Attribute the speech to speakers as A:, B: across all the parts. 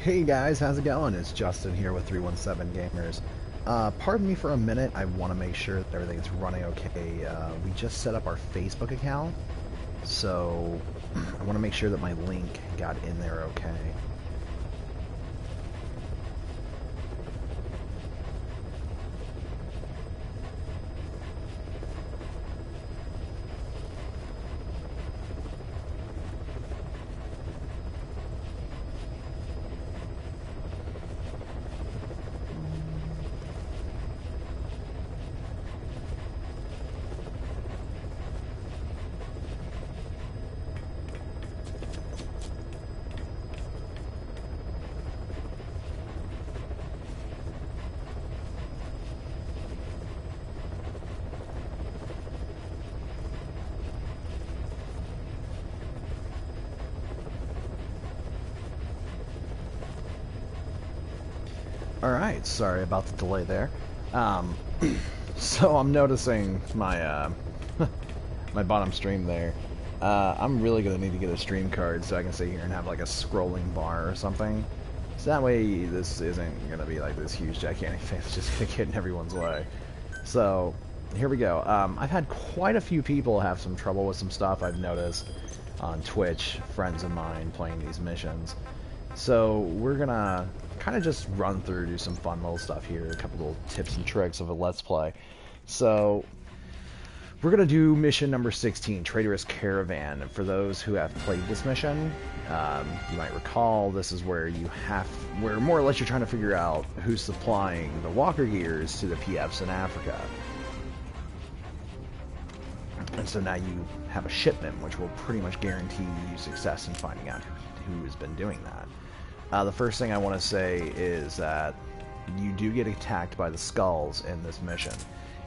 A: Hey guys, how's it going? It's Justin here with 317 Gamers. Pardon me for a minute, I want to make sure that everything's running okay. We just set up our Facebook account, so I want to make sure that my link got in there okay. Alright, sorry about the delay there. So I'm noticing my my bottom stream there. I'm really gonna need to get a stream card so I can sit here and have like a scrolling bar or something. So that way this isn't gonna be like this huge gigantic thing that's just gonna get in everyone's way. So here we go. I've had quite a few people have some trouble with some stuff I've noticed on Twitch, friends of mine playing these missions. So we're gonna kind of just run through, do some fun little stuff here, a couple little tips and tricks of a Let's Play. So we're gonna do mission number 16, Traitorous Caravan. For those who have played this mission, you might recall this is where where more or less you're trying to figure out who's supplying the walker gears to the PFs in Africa. And so now you have a shipment, which will pretty much guarantee you success in finding out who has been doing that. The first thing I want to say is that you do get attacked by the skulls in this mission,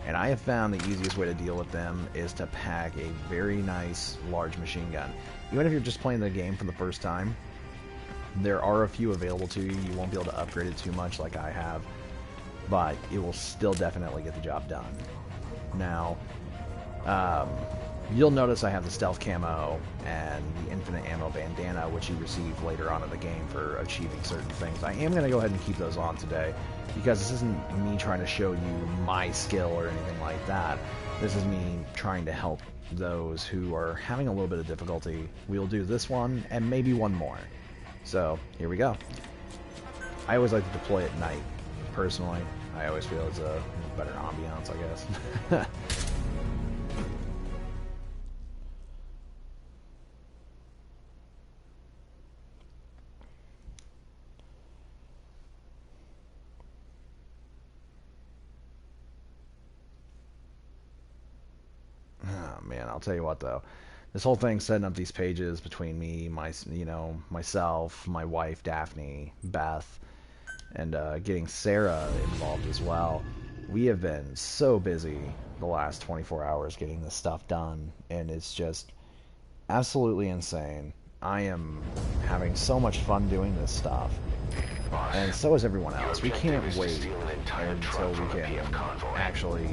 A: and I have found the easiest way to deal with them is to pack a very nice large machine gun. Even if you're just playing the game for the first time, there are a few available to you. You won't be able to upgrade it too much like I have, but it will still definitely get the job done. Now, you'll notice I have the stealth camo and the infinite ammo bandana, which you receive later on in the game for achieving certain things. I am going to go ahead and keep those on today, because this isn't me trying to show you my skill or anything like that. This is me trying to help those who are having a little bit of difficulty. We'll do this one and maybe one more. So, here we go. I always like to deploy at night, personally. I always feel it's a better ambiance, I guess. Man, I'll tell you what though, this whole thing setting up these pages between me, myself, my wife Daphne, Beth, and getting Sarah involved as well. We have been so busy the last 24 hours getting this stuff done, and it's just absolutely insane. I am having so much fun doing this stuff, and so is everyone else. We can't wait until we can actually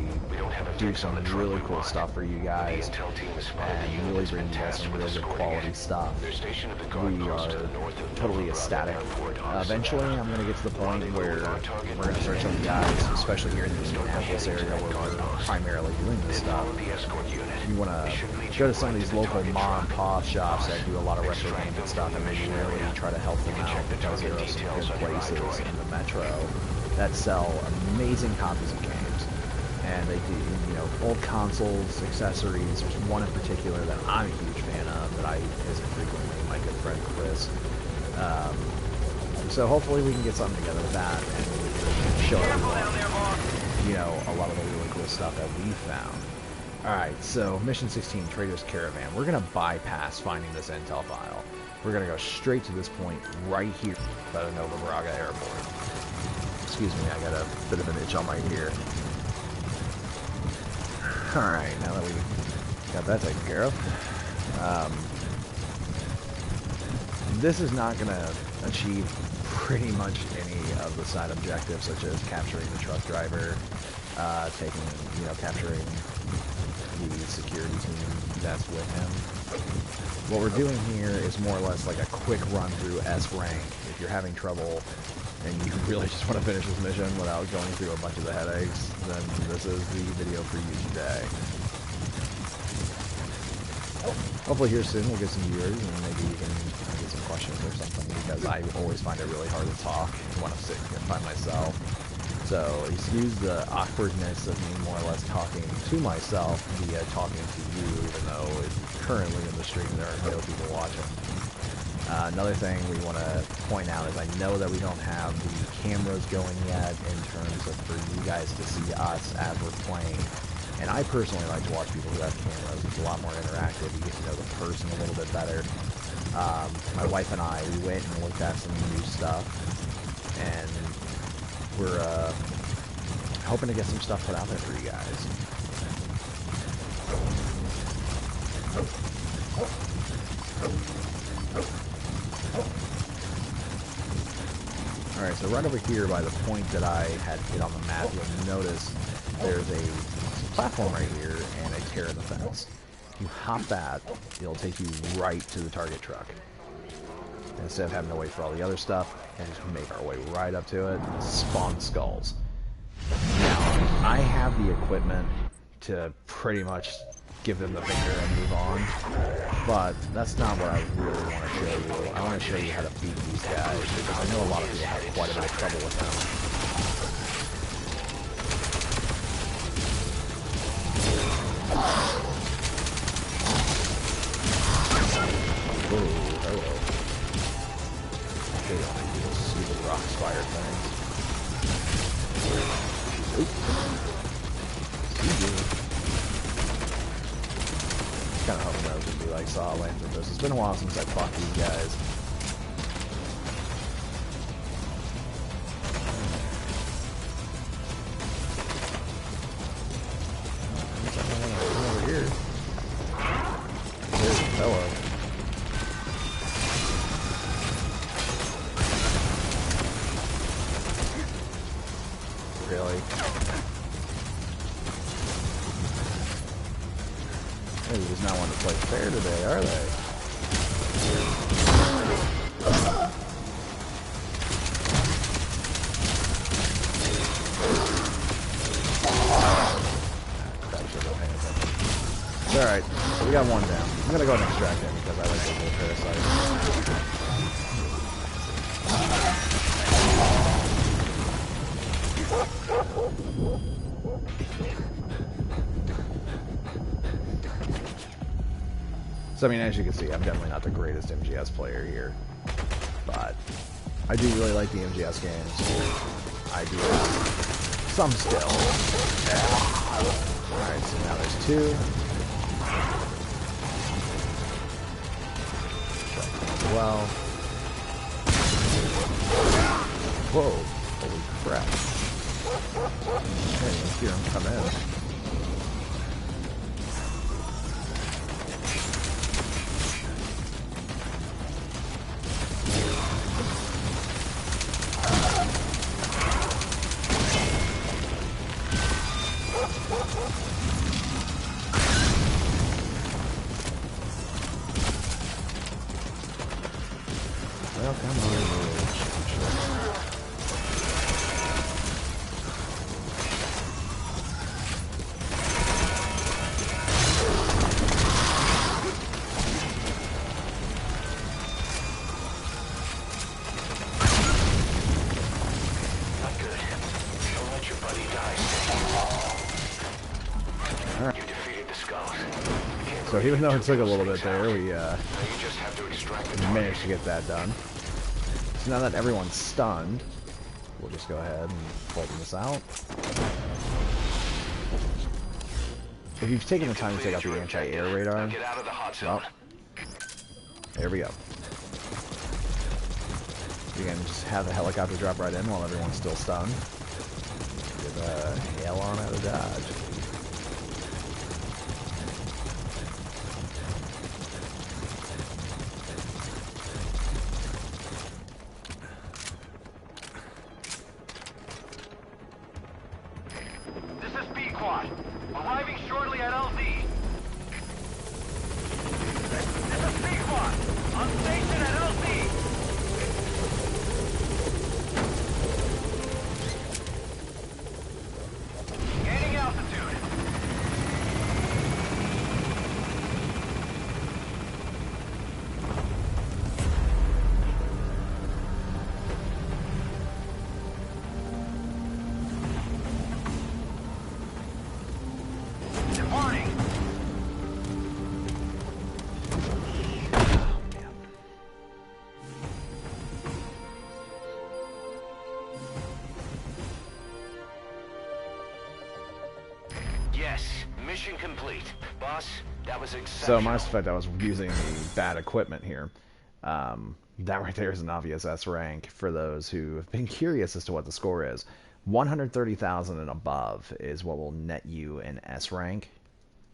A: do some really cool stuff for you guys and really bring you guys some really good quality stuff. We are totally ecstatic. Eventually, I'm going to get to the point where we're going to start showing you guys, especially here in the Indianapolis area where we're primarily doing this stuff. You want to go to some of these local mom and pop shops that do a lot of retro gaming stuff, and maybe really try to help them out, because there are some good places in the metro that sell amazing copies of games, and they do, old consoles, accessories. There's one in particular that I'm a huge fan of that I visit frequently, my good friend Chris. So hopefully we can get something together with that and show everyone, a lot of the really cool stuff that we found. Alright, so Mission 16, Traitorous Caravan. We're going to bypass finding this intel file. We're going to go straight to this point right here at Nova Braga Airport. Excuse me, I got a bit of an itch on my ear. Alright, now that we got that taken care of. This is not going to achieve pretty much any of the side objectives, such as capturing the truck driver, capturing the security team that's with him. What we're doing here is more or less like a quick run through S rank. if you're having trouble and you really just want to finish this mission without going through a bunch of the headaches, then this is the video for you today. Hopefully here soon we'll get some viewers and maybe even get some questions or something, because I always find it really hard to talk when I'm sitting here by myself. So excuse the awkwardness of me more or less talking to myself via talking to you, even though currently in the stream there are no people watching. Another thing we want to point out is I know that we don't have the cameras going yet in terms of for you guys to see us as we're playing. And I personally like to watch people who have cameras. It's a lot more interactive. You get to know the person a little bit better. My wife and I, we went and looked at some new stuff, and we're hoping to get some stuff put out there for you guys. Alright, so right over here by the point that I had hit on the map, you'll notice there's a platform right here and a tear in the fence. You hop that, it'll take you right to the target truck. Instead of having to wait for all the other stuff, we'll just make our way right up to it and spawn skulls. Now, I have the equipment to pretty much give them the finger and move on, but that's not what I really want to show you. I want to show you how to beat these guys, because I know a lot of people have quite a bit of trouble with them. Whoa, hello. They don't need to see the rock spire things. Oop. See you. Kind of hoping that was going to be like Saw Lands with this. It's been a while since I fought these guys. Over here. There's a fellow. Really? They just not want to play fair today, are they? Alright, so we got one down. I'm gonna go ahead and extract him because I like those little parasites. So I mean, as you can see, I'm definitely not the greatest MGS player here, but I do really like the MGS games. I do have some skill. Alright, so now there's two. Well. Whoa, holy crap. Okay, let's hear him come in. Well, come on,
B: Not good. Don't let your buddy die.
A: All right.
B: You defeated the skulls.
A: So even though it took a little bit there, we
B: Now you just have to extract the
A: managed to get that done. So now that everyone's stunned, we'll just go ahead and pull this out. If you've taken the time to take out the anti-air radar,
B: Get out of the hot zone.
A: well, there we go. You can just have the helicopter drop right in while everyone's still stunned. Get the hell on out of Dodge.
B: Arriving shortly at LZ. This is Speedquad. On station at LZ. Mission complete. Boss, that was
A: So
B: exceptional.
A: minus the fact I was using the bad equipment here. That right there is an obvious S rank for those who have been curious as to what the score is. 130,000 and above is what will net you an S rank.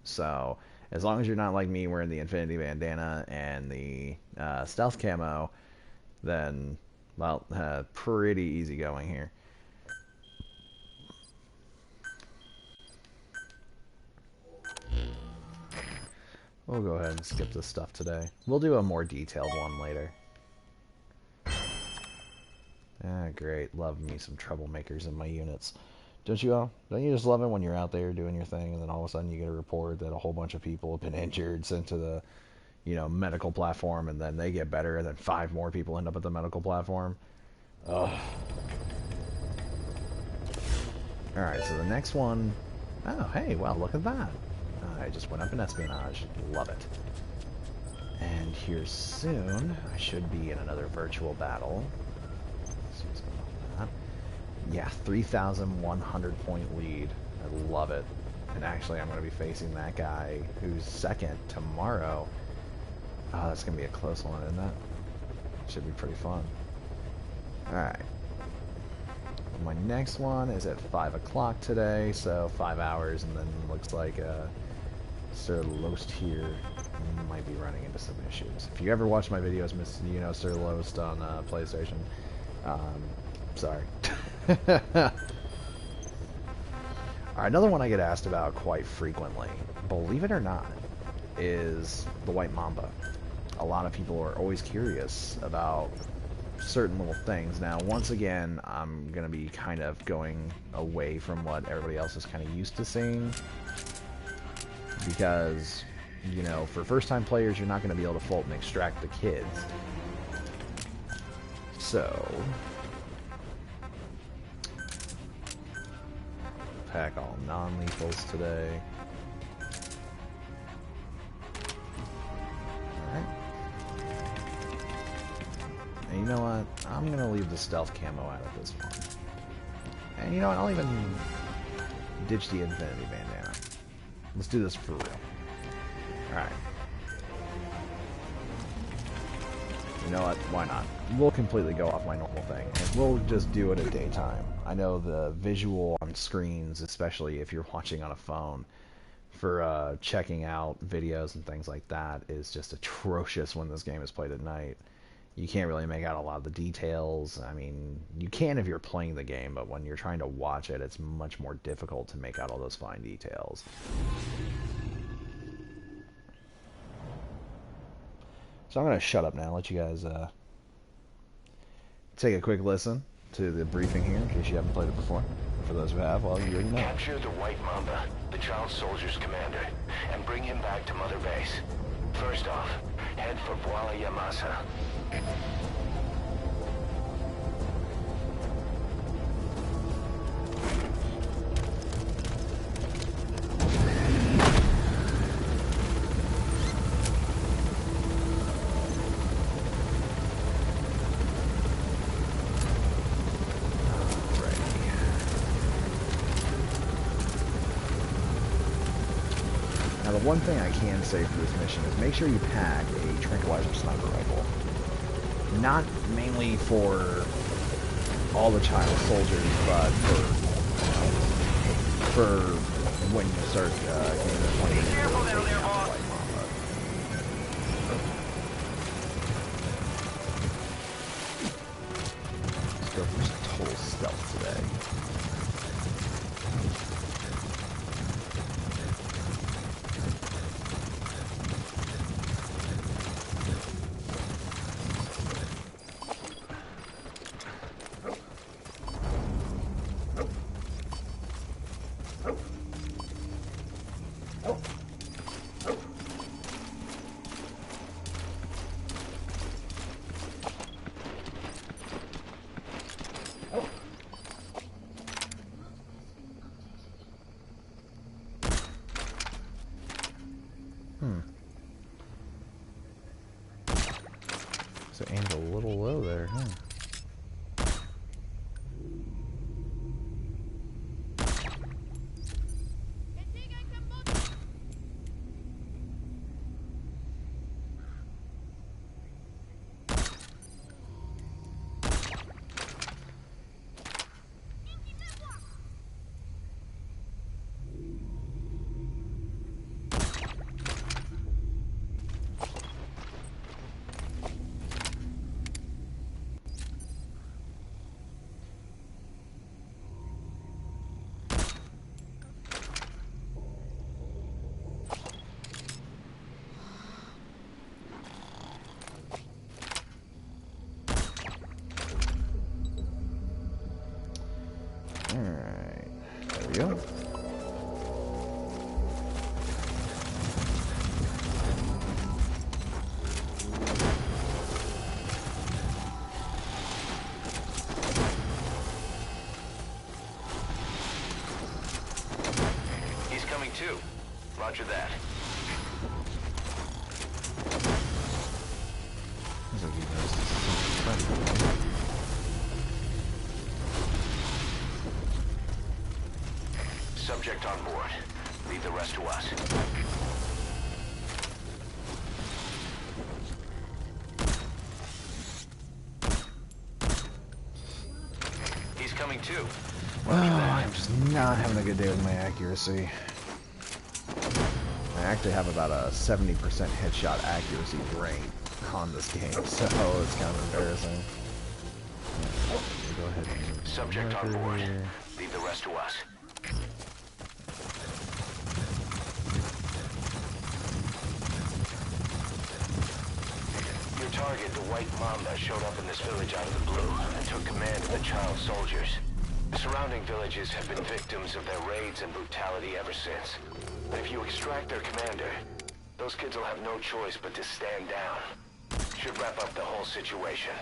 A: So as long as you're not like me wearing the Infinity Bandana and the stealth camo, then, well, pretty easy going here. We'll go ahead and skip this stuff today. We'll do a more detailed one later. Ah, great. Love me some troublemakers in my units. Don't you all? Don't you just love it when you're out there doing your thing and then all of a sudden you get a report that a whole bunch of people have been injured, sent to the, medical platform, and then they get better, and then 5 more people end up at the medical platform? Ugh. Alright, so the next one... Oh, hey, well, look at that. I just went up in espionage. Love it. And here soon, I should be in another virtual battle. Let's see what's going on with that. Yeah, 3,100 point lead. I love it. And actually, I'm going to be facing that guy who's second tomorrow. Oh, that's going to be a close one, isn't it? Should be pretty fun. Alright. My next one is at 5 o'clock today, so 5 hours, and then looks like Sir Lost here might be running into some issues. If you ever watch my videos, you know Sir Lost on PlayStation. Sorry. Alright, another one I get asked about quite frequently, believe it or not, is the White Mamba. A lot of people are always curious about certain little things. Now, once again, I'm going to be kind of going away from what everybody else is kind of used to seeing. Because, for first-time players, you're not going to be able to fault and extract the kids. So... pack all non-lethals today. Alright. And you know what? I'm going to leave the stealth camo out of this one. And you know what? I'll even ditch the Infinity Bandana. Let's do this for real. Alright. You know what? Why not? We'll completely go off my normal thing, and we'll just do it at daytime. I know the visual on screens, especially if you're watching on a phone, for checking out videos and things like that, is just atrocious when this game is played at night. You can't really make out a lot of the details. I mean, you can if you're playing the game, but when you're trying to watch it, it's much more difficult to make out all those fine details. So I'm going to shut up now, let you guys take a quick listen to the briefing here, in case you haven't played it before. For those who have, well, you already know.
B: Capture the White Mamba, the child soldier's commander, and bring him back to Mother Base. First off, head for Voila Yamasa.
A: Now, the one thing I can say for this mission is make sure you pack a tranquilizer sniper rifle. Not mainly for all the child soldiers, but for when you start getting the 20 minutes. Be careful down there, boss. Let's go for some total stealth today. Alright. There we go.
B: He's coming too. Roger that.
A: Looks like he noticed something.
B: Subject on board. Leave the rest to us. He's coming too.
A: Oh, I'm just not having a good day with my accuracy. I actually have about a 70% headshot accuracy rate on this game, so it's kind of embarrassing. Go ahead and move
B: Subject on board. Leave the rest to us. Your target, the White Mamba, showed up in this village out of the blue and took command of the child soldiers. The surrounding villages have been victims of their raids and brutality ever since. But if you extract their commander, those kids will have no choice but to stand down. Should wrap up the whole situation.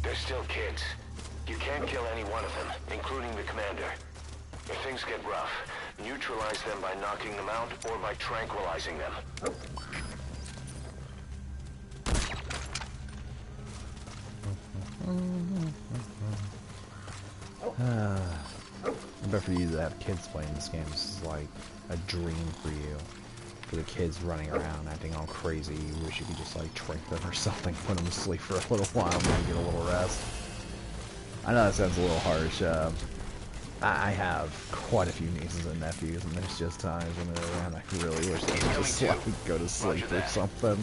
B: They're still kids. You can't kill any one of them, including the commander. If things get rough, neutralize them by knocking them out or by tranquilizing them.
A: I bet for you to have kids playing this game is like a dream for you. For the kids running around acting all crazy, you wish you could just like trick them or something, put them to sleep for a little while, maybe get a little rest. I know that sounds a little harsh. I have quite a few nieces and nephews, and there's just times when they're around I really wish they could just like go to sleep or something.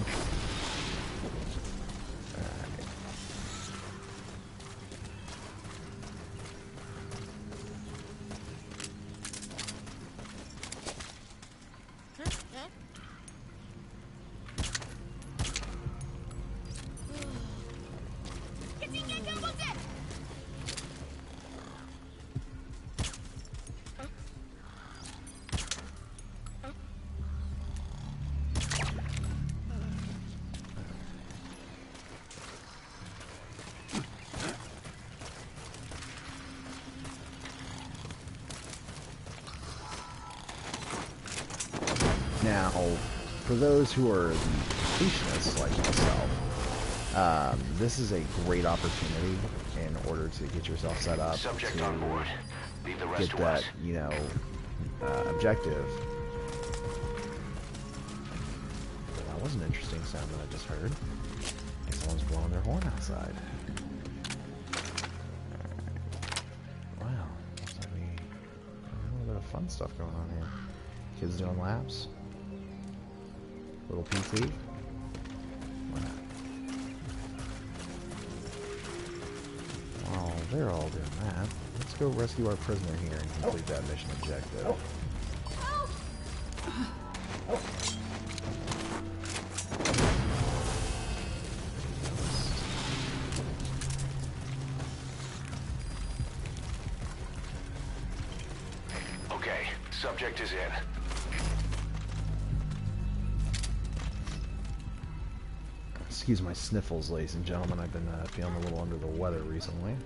A: Now, for those who are the completionists like myself, this is a great opportunity in order to get yourself set up
B: Subject on board. Leave the rest
A: get
B: to us.
A: that, you know, objective. That was an interesting sound that I just heard. Someone's blowing their horn outside. Wow, looks like we got a little bit of fun stuff going on here. Kids doing laps. Little PT. Why not? While they're all doing that, let's go rescue our prisoner here and complete that mission objective.
B: Okay, subject is in.
A: Excuse my sniffles, ladies and gentlemen. I've been feeling a little under the weather recently.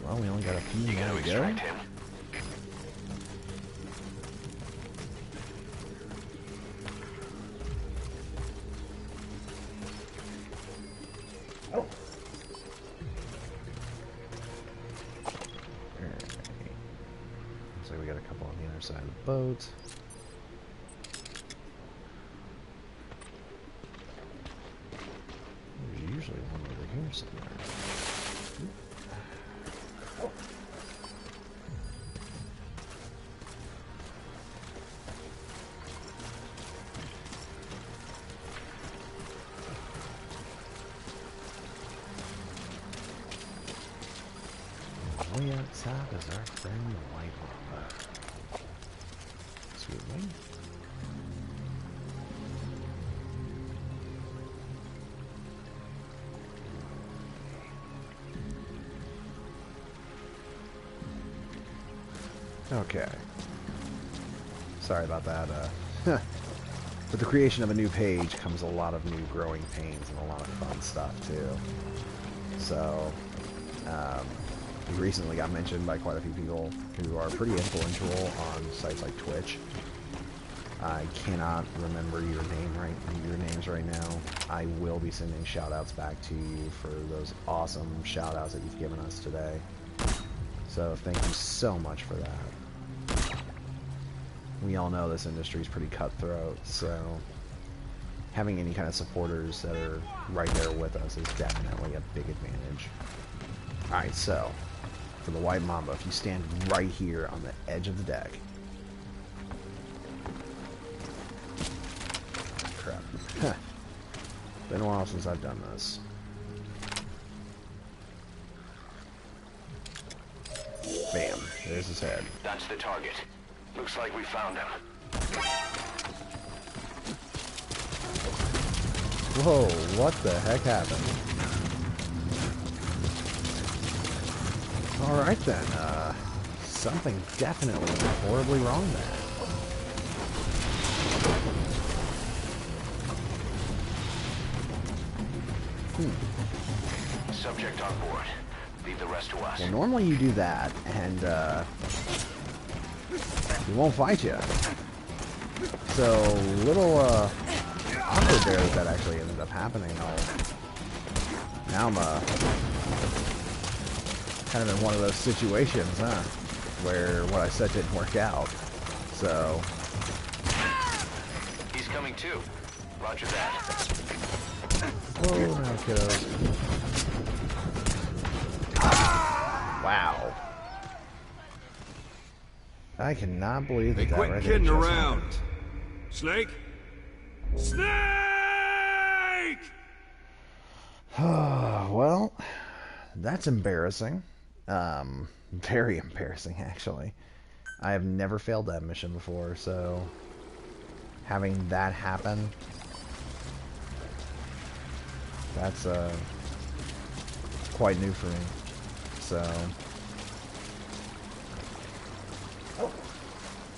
A: Well, we only got a few
B: You
A: more
B: gotta
A: to go.
B: extract him.
A: Looks like we got a couple on the other side of the boat. actually one over here somewhere. Way outside is our friend the White Mamba. Sweetly. Okay. Sorry about that. With the creation of a new page comes a lot of new growing pains and a lot of fun stuff too. So, we recently got mentioned by quite a few people who are pretty influential on sites like Twitch. I cannot remember your names right now. I will be sending shout-outs back to you for those awesome shout-outs that you've given us today. So thank you so much for that. We all know this industry is pretty cutthroat, so having any kind of supporters that are right there with us is definitely a big advantage. Alright, so for the White Mamba, if you stand right here on the edge of the deck. Crap. Been a while since I've done this. Bam. There's his head.
B: That's the target. Looks like we found him.
A: Whoa, what the heck happened? Alright then, something definitely went horribly wrong there.
B: Subject on board. Leave the rest to us.
A: Well, normally you do that, and, he won't fight you. So, little, awkward there that actually ended up happening. Now I'm, kind of in one of those situations, huh? Where what I said didn't work out. So...
B: He's coming too. Roger that.
A: Whoa, now kiddos. Wow. I cannot believe that
C: Hey,
A: that
C: quit
A: right there
C: kidding
A: just
C: around.
A: happened.
C: Snake? Snake!
A: Well, that's embarrassing. Very embarrassing, actually. I have never failed that mission before, so having that happen, that's quite new for me. So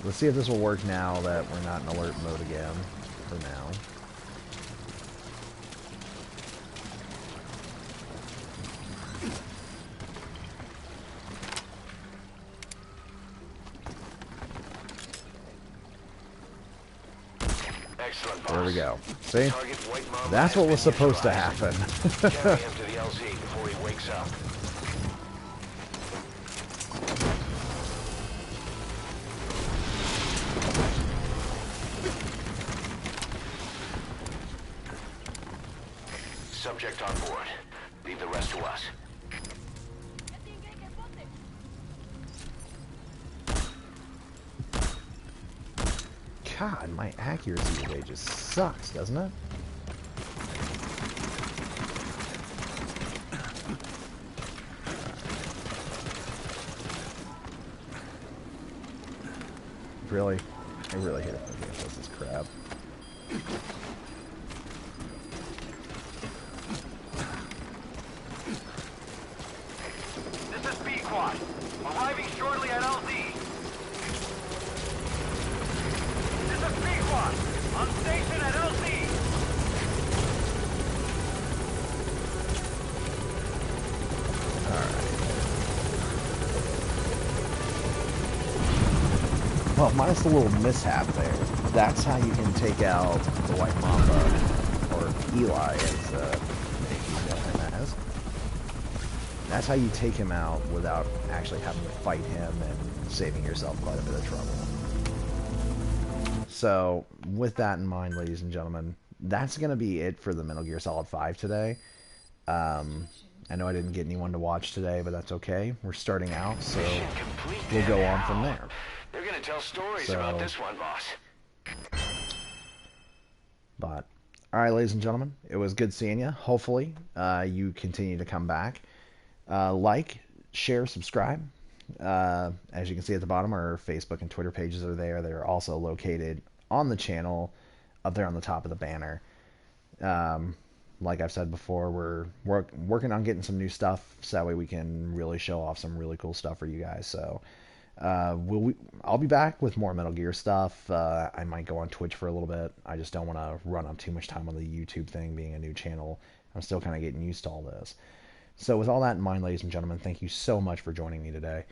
A: let's see if this will work now that we're not in alert mode again for now. There we go. See? That's what was supposed to happen.
B: Carry him to the LZ before he wakes up. Subject on board. Leave the rest to us.
A: God, my accuracy today just sucks, doesn't it? Really? I really hate it when the game does this crap.
B: This is B-Quad. Arriving shortly at LZ. This is B-Quad. On station at LZ.
A: Well, minus the little mishap there. That's how you can take out the White Mamba, or Eli, as you know him as. That's how you take him out without actually having to fight him and saving yourself quite a bit of trouble. So, with that in mind, ladies and gentlemen, that's going to be it for the Metal Gear Solid 5 today. I know I didn't get anyone to watch today, but that's okay. We're starting out, so
B: Mission complete.
A: we'll go on from there.
B: They're gonna tell stories
A: So-
B: about this one, boss.
A: But, alright, ladies and gentlemen, it was good seeing you. Hopefully, you continue to come back. Like, share, subscribe. As you can see at the bottom, our Facebook and Twitter pages are there. They're also located on the channel, up there on the top of the banner. Like I've said before, we're working on getting some new stuff, so that way we can really show off some really cool stuff for you guys. So, I'll be back with more Metal Gear stuff. I might go on Twitch for a little bit. I just don't want to run up too much time on the YouTube thing, being a new channel. I'm still kind of getting used to all this. So with all that in mind, ladies and gentlemen, thank you so much for joining me today.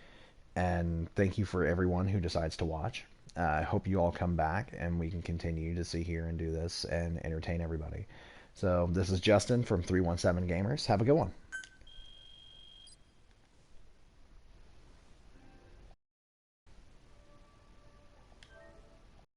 A: And thank you for everyone who decides to watch. I hope you all come back and we can continue to sit here and do this and entertain everybody. So this is Justin from 317 Gamers. Have a good one.